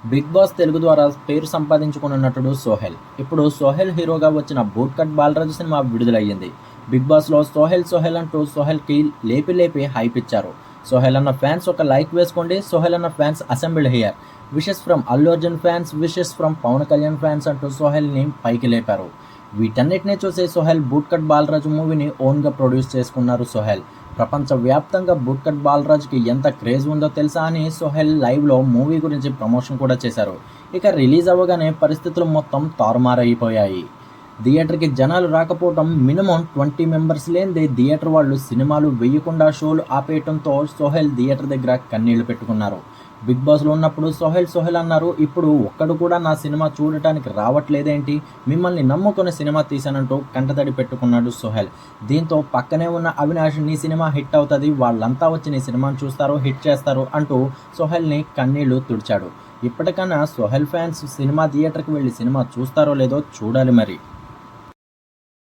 Big boss Telugu ద్వారా పేరు సంపాదించుకున్న నటుడు సోహెల్. ఇప్పుడు సోహెల్ హీరోగా వచ్చిన బూట్ కట్ బాలరాజు సినిమా విడుదలయ్యింది. బిగ్ బాస్లో సోహెల్ అంటూ సోహెల్కి లేపి హైప్ ఇచ్చారు. సోహెల్ అన్న ఫ్యాన్స్ ఒక లైక్ వేసుకోండి. సోహెల్ అన్న fans assembled here. Wishes from Allu Arjun fans, wishes from Pawan Kalyan fans అంటూ సోహెల్ని పైకి లేపారు. వీటన్నిటినీ చూసి సోహెల్ బూట్ కట్ బాలరాజు మూవీని ఓన్గా ప్రొడ్యూస్ చేసుకున్నారు. సోహెల్ ప్రపంచవ్యాప్తంగా బూట్ కట్ బాలరాజుకి ఎంత క్రేజ్ ఉందో తెలుసా అని సోహెల్ లైవ్లో మూవీ గురించి ప్రమోషన్ కూడా చేశారు. ఇక రిలీజ్ అవ్వగానే పరిస్థితులు మొత్తం తారుమారైపోయాయి. థియేటర్కి జనాలు రాకపోవడం, మినిమం 20 మెంబర్స్ లేనిదే థియేటర్ వాళ్ళు సినిమాలు వేయకుండా షోలు ఆపేయడంతో సోహెల్ థియేటర్ దగ్గర కన్నీళ్లు పెట్టుకున్నారు. బిగ్ బాస్లో ఉన్నప్పుడు సోహెల్ అన్నారు, ఇప్పుడు ఒక్కడు కూడా నా సినిమా చూడటానికి రావట్లేదేంటి, మిమ్మల్ని నమ్ముకుని సినిమా తీశానంటూ కంటతడి పెట్టుకున్నాడు సోహెల్. దీంతో పక్కనే ఉన్న అవినాష్, నీ సినిమా హిట్ అవుతుంది, వాళ్ళంతా వచ్చి నీ సినిమాను చూస్తారు, హిట్ చేస్తారు అంటూ సోహెల్ని కన్నీళ్లు తుడిచాడు. ఇప్పటికన్నా సోహెల్ ఫ్యాన్స్ సినిమా థియేటర్కి వెళ్ళి సినిమా చూస్తారో లేదో చూడాలి మరి.